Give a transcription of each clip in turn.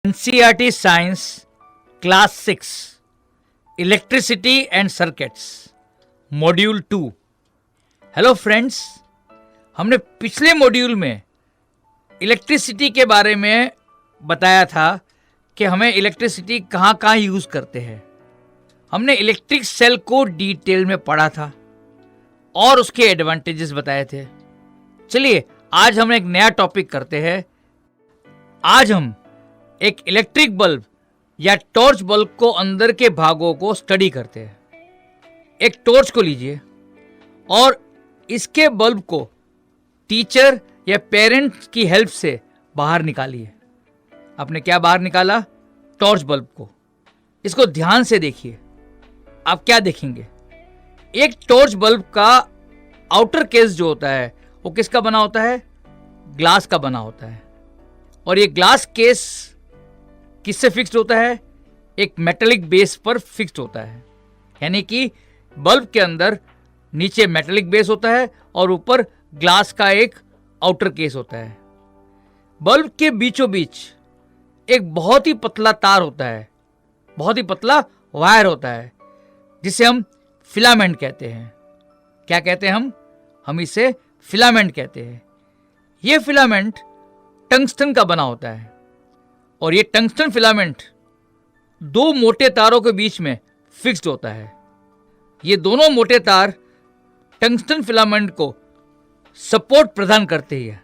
NCERT science class 6 electricity and circuits module 2। Hello friends, हमने पिछले module में electricity के बारे में बताया था कि हमें इलेक्ट्रिसिटी कहाँ कहाँ यूज़ करते हैं। हमने इलेक्ट्रिक सेल को डिटेल में पढ़ा था और उसके एडवांटेजेस बताए थे। चलिए आज हम एक नया टॉपिक करते हैं। आज हम एक इलेक्ट्रिक बल्ब या टॉर्च बल्ब को अंदर के भागों को स्टडी करते हैं। एक टॉर्च को लीजिए और इसके बल्ब को टीचर या पेरेंट्स की हेल्प से बाहर निकालिए। आपने क्या बाहर निकाला? टॉर्च बल्ब को। इसको ध्यान से देखिए। आप क्या देखेंगे? एक टॉर्च बल्ब का आउटर केस जो होता है वो किसका बना होता है? ग्लास का बना होता है। और ये ग्लास केस किससे फिक्स्ड होता है? एक मेटेलिक बेस पर फिक्स्ड होता है। यानी कि बल्ब के अंदर नीचे मेटेलिक बेस होता है और ऊपर ग्लास का एक आउटर केस होता है। बल्ब के बीचों बीच एक बहुत ही पतला तार होता है, बहुत ही पतला वायर होता है, जिसे हम फिलामेंट कहते हैं। क्या कहते हैं हम इसे फिलामेंट कहते हैं। यह फिलामेंट टंगस्टन का बना होता है और ये टंगस्टन फिलामेंट दो मोटे तारों के बीच में फिक्स्ड होता है। ये दोनों मोटे तार टंगस्टन फिलामेंट को सपोर्ट प्रदान करते हैं।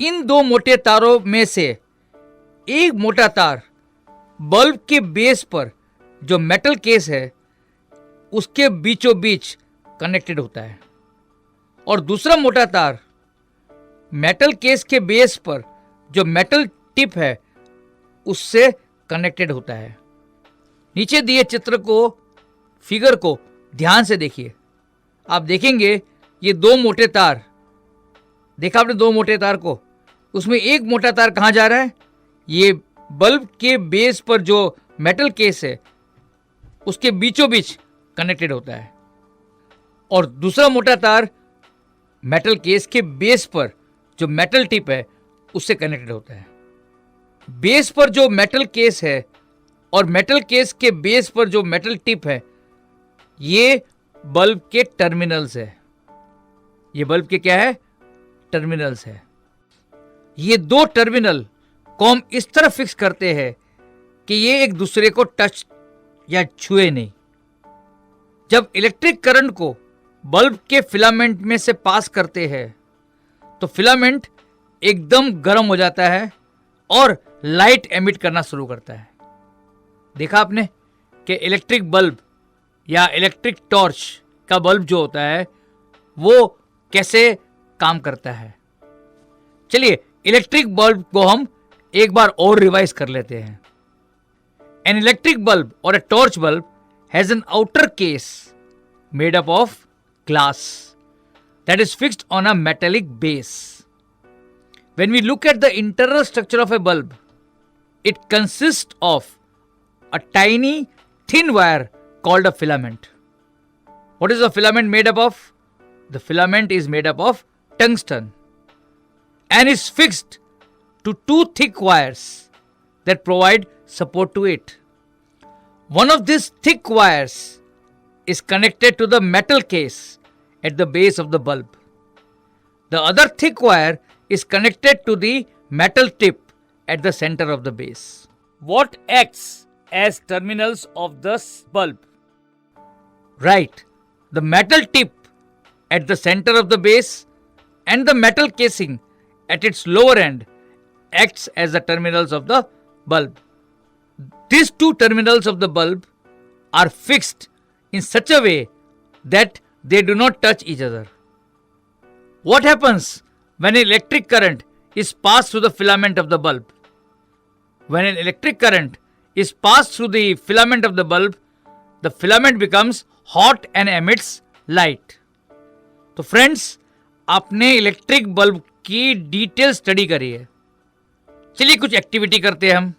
इन दो मोटे तारों में से एक मोटा तार बल्ब के बेस पर जो मेटल केस है उसके बीचों बीच कनेक्टेड होता है और दूसरा मोटा तार मेटल केस के बेस पर जो मेटल टिप है उससे कनेक्टेड होता है। नीचे दिए चित्र को, फिगर को ध्यान से देखिए। आप देखेंगे ये दो मोटे तार, देखा आपने दो मोटे तार को? उसमें एक मोटा तार कहाँ जा रहा है? ये बल्ब के बेस पर जो मेटल केस है उसके बीचों बीच कनेक्टेड होता है और दूसरा मोटा तार मेटल केस के बेस पर जो मेटल टिप है उससे कनेक्टेड होता है। बेस पर जो मेटल केस है और मेटल केस के बेस पर जो मेटल टिप है, ये बल्ब के टर्मिनल्स है। ये बल्ब के क्या है? टर्मिनल्स है। ये दो टर्मिनल को हम इस तरह फिक्स करते हैं कि ये एक दूसरे को टच या छुए नहीं। जब इलेक्ट्रिक करंट को बल्ब के फिलामेंट में से पास करते हैं तो फिलामेंट एकदम गर्म हो जाता है और लाइट एमिट करना शुरू करता है। देखा आपने कि इलेक्ट्रिक बल्ब या इलेक्ट्रिक टॉर्च का बल्ब जो होता है वो कैसे काम करता है। चलिए इलेक्ट्रिक बल्ब को हम एक बार और रिवाइज कर लेते हैं। एन इलेक्ट्रिक बल्ब और a torch bulb has an outer case made up of glass that is fixed on a metallic base. When we look at the internal structure of a bulb, it consists of a tiny thin wire called a filament. What is the filament made up of? The filament is made up of tungsten and is fixed to two thick wires that provide support to it. One of these thick wires is connected to the metal case at the base of the bulb. The other thick wire is connected to the metal tip at the center of the base. What acts as terminals of the bulb? Right, the metal tip at the center of the base and the metal casing at its lower end acts as the terminals of the bulb. These two terminals of the bulb are fixed in such a way that they do not touch each other. What happens when an electric current is passed through the filament of the bulb? When an electric current is passed through the filament of the bulb, the filament becomes hot and emits light. तो friends, आपने electric bulb की detail study करी है। चलिए कुछ activity करते हैं हम।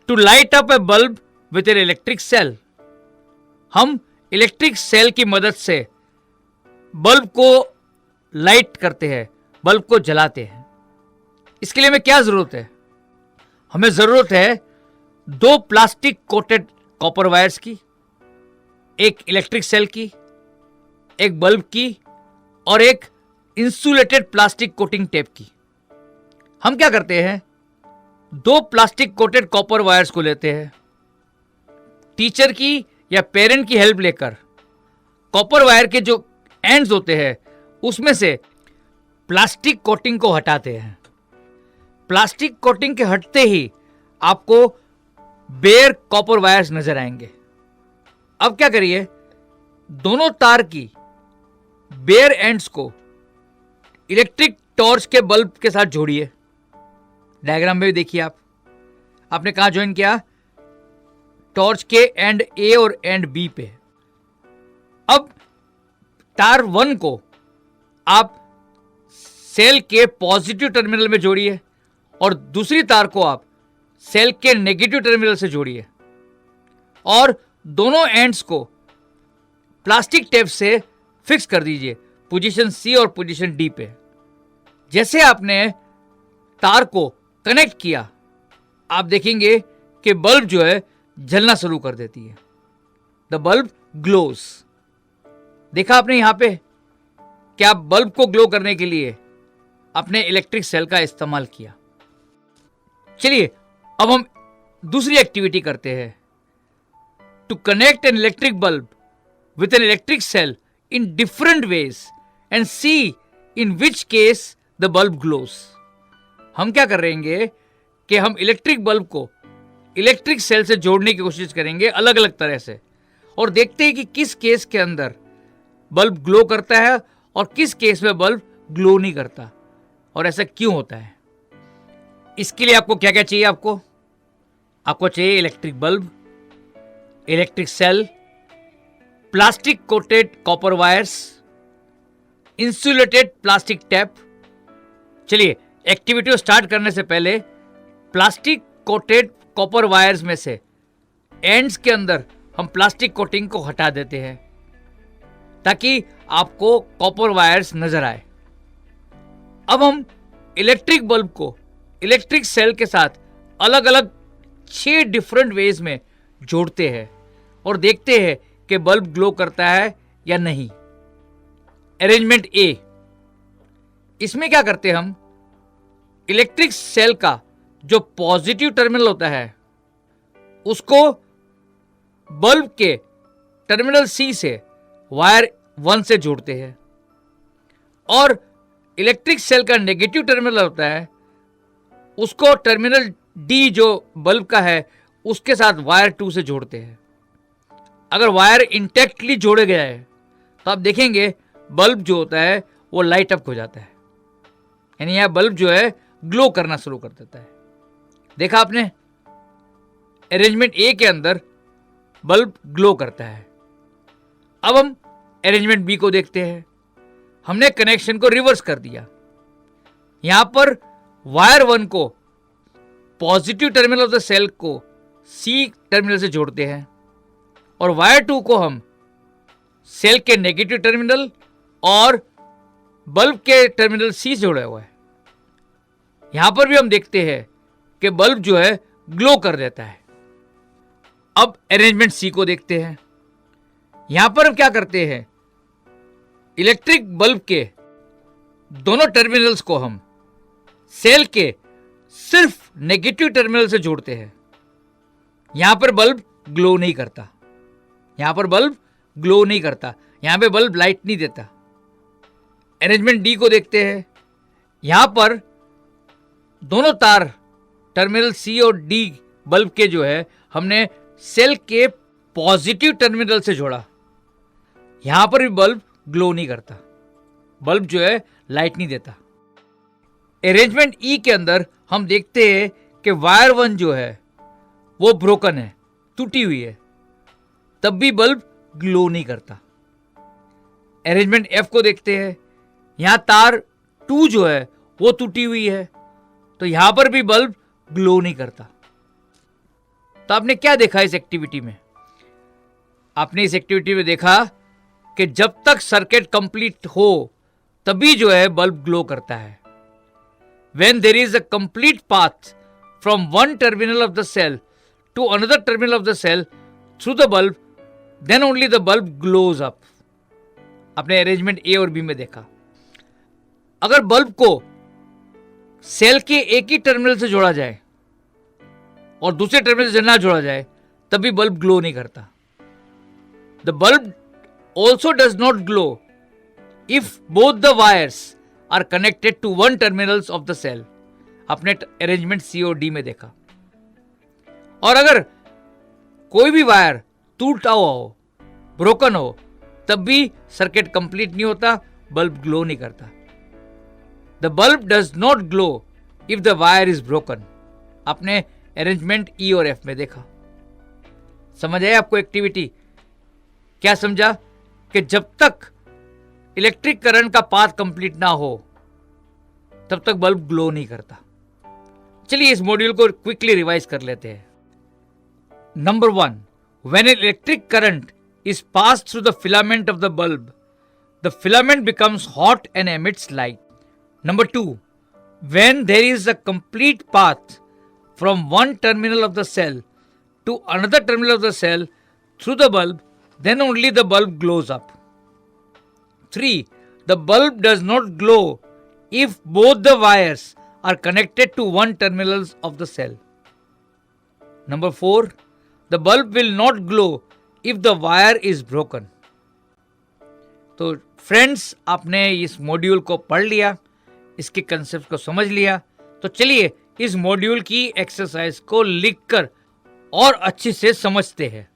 To light up a bulb with an electric cell, हम इलेक्ट्रिक सेल की मदद से बल्ब को लाइट करते हैं, बल्ब को जलाते हैं। इसके लिए हमें क्या जरूरत है? हमें जरूरत है 2 प्लास्टिक कोटेड कॉपर वायर्स की, एक इलेक्ट्रिक सेल की, एक बल्ब की और एक इंसुलेटेड प्लास्टिक कोटिंग टेप की। हम क्या करते हैं, 2 प्लास्टिक कोटेड कॉपर वायर्स को लेते हैं, टीचर की या पेरेंट की हेल्प लेकर कॉपर वायर के जो एंड्स होते हैं उसमें से प्लास्टिक कोटिंग को हटाते हैं। प्लास्टिक कोटिंग के हटते ही आपको बेयर कॉपर वायर्स नजर आएंगे। अब क्या करिए, दोनों तार की बेयर एंड्स को इलेक्ट्रिक टॉर्च के बल्ब के साथ जोड़िए। डायग्राम में भी देखिए आपने कहां ज्वाइन किया, टॉर्च के एंड ए और एंड बी पे। अब तार 1 को आप सेल के पॉजिटिव टर्मिनल में जोड़िए और दूसरी तार को आप सेल के नेगेटिव टर्मिनल से जोड़िए और दोनों एंड्स को प्लास्टिक टेप से फिक्स कर दीजिए पोजीशन सी और पोजीशन डी पे। जैसे आपने तार को कनेक्ट किया, आप देखेंगे कि बल्ब जो है जलना शुरू कर देती है। The bulb glows. देखा आपने यहां पे कि आप बल्ब को ग्लो करने के लिए अपने इलेक्ट्रिक सेल का इस्तेमाल किया। चलिए अब हम दूसरी एक्टिविटी करते हैं। To connect an electric bulb with an electric cell in different ways and see in which case the bulb glows. हम क्या करेंगे कि हम इलेक्ट्रिक बल्ब को इलेक्ट्रिक सेल से जोड़ने की कोशिश करेंगे अलग अलग तरह से और देखते हैं कि किस केस के अंदर बल्ब ग्लो करता है और किस केस में बल्ब ग्लो नहीं करता और ऐसा क्यों होता है। इसके लिए आपको क्या क्या चाहिए, आपको चाहिए electric bulb, electric cell, plastic coated copper wires, insulated plastic tape. चलिए एक्टिविटी को स्टार्ट करने से पहले प्लास्टिक कोटेड कॉपर वायर्स में से एंड्स के अंदर हम प्लास्टिक कोटिंग को हटा देते हैं ताकि आपको कॉपर वायर्स नजर आए। अब हम इलेक्ट्रिक बल्ब को इलेक्ट्रिक सेल के साथ अलग अलग 6 डिफरेंट वेज में जोड़ते हैं और देखते हैं कि बल्ब ग्लो करता है या नहीं। अरेंजमेंट ए, इसमें क्या करते हैं हम, इलेक्ट्रिक सेल का जो पॉजिटिव टर्मिनल होता है उसको बल्ब के टर्मिनल सी से वायर 1 से जोड़ते हैं और इलेक्ट्रिक सेल का नेगेटिव टर्मिनल होता है उसको टर्मिनल डी जो बल्ब का है उसके साथ वायर 2 से जोड़ते हैं। अगर वायर इंटैक्टली जोड़े गया है तो आप देखेंगे बल्ब जो होता है वो लाइट अप हो जाता है, यानी यह बल्ब जो है ग्लो करना शुरू कर देता है। देखा आपने, अरेंजमेंट ए के अंदर बल्ब ग्लो करता है। अब हम अरेंजमेंट बी को देखते हैं। हमने कनेक्शन को रिवर्स कर दिया। यहां पर वायर 1 को positive terminal of the cell को सी टर्मिनल से जोड़ते हैं और वायर 2 को हम सेल के नेगेटिव टर्मिनल और बल्ब के टर्मिनल सी से जोड़ा हुआ है। यहां पर भी हम देखते हैं कि बल्ब जो है ग्लो कर देता है। अब अरेंजमेंट सी को देखते हैं। यहां पर हम क्या करते हैं, इलेक्ट्रिक बल्ब के दोनों टर्मिनल्स को हम सेल के सिर्फ नेगेटिव टर्मिनल से जोड़ते हैं। यहां पर बल्ब ग्लो नहीं करता, यहां पर बल्ब ग्लो नहीं करता, यहां पे बल्ब लाइट नहीं देता। अरेंजमेंट डी को देखते हैं। यहां पर दोनों तार टर्मिनल सी और डी बल्ब के जो है हमने सेल के पॉजिटिव टर्मिनल से जोड़ा। यहां पर भी बल्ब ग्लो नहीं करता, बल्ब जो है लाइट नहीं देता। अरेंजमेंट ई के अंदर हम देखते हैं कि वायर 1 जो है वो ब्रोकन है, टूटी हुई है, तब भी बल्ब ग्लो नहीं करता। अरेंजमेंट एफ को देखते हैं। यहां तार 2 जो है वो टूटी हुई है, तो यहां पर भी बल्ब ग्लो नहीं करता। तो आपने क्या देखा इस एक्टिविटी में? आपने इस एक्टिविटी में देखा कि जब तक सर्किट कंप्लीट हो तभी जो है बल्ब ग्लो करता है। When there is a complete path from one terminal of the cell to another terminal of the cell through the bulb, then only the bulb glows up. आपने arrangement ए और B में देखा. अगर bulb को cell के एक ही terminal से जोड़ा जाए और दूसरे टर्मिनल से ना जोड़ा जाए तभी बल्ब ग्लो नहीं करता. The bulb also does not glow if both the wires are connected to one terminals of the cell. आपने अरेंजमेंट सी और डी में देखा. और अगर कोई भी वायर टूटा हुआ हो, ब्रोकन हो, तब भी सर्किट कंप्लीट नहीं होता, बल्ब ग्लो नहीं करता. The bulb does not glow if the wire is broken. आपने अरेंजमेंट ई और एफ में देखा. समझ आया आपको एक्टिविटी? क्या समझा? कि जब तक इलेक्ट्रिक करंट का पाथ कंप्लीट ना हो तब तक बल्ब ग्लो नहीं करता. चलिए इस मॉड्यूल को क्विकली रिवाइज कर लेते हैं. Number 1, when electric current is passed through the filament of the bulb, the filament becomes hot and emits light. Number 2, when there is a complete path from one terminal of the cell to another terminal of the cell through the bulb, then only the bulb glows up. 3, the bulb does not glow if both the wires are connected to one terminals of the cell. Number 4, the bulb will not glow if the wire is broken. तो friends, आपने इस module को पढ़ लिया, इसके concept को समझ लिया. तो चलिए इस मॉड्यूल की एक्सरसाइज को लिखकर और अच्छे से समझते हैं.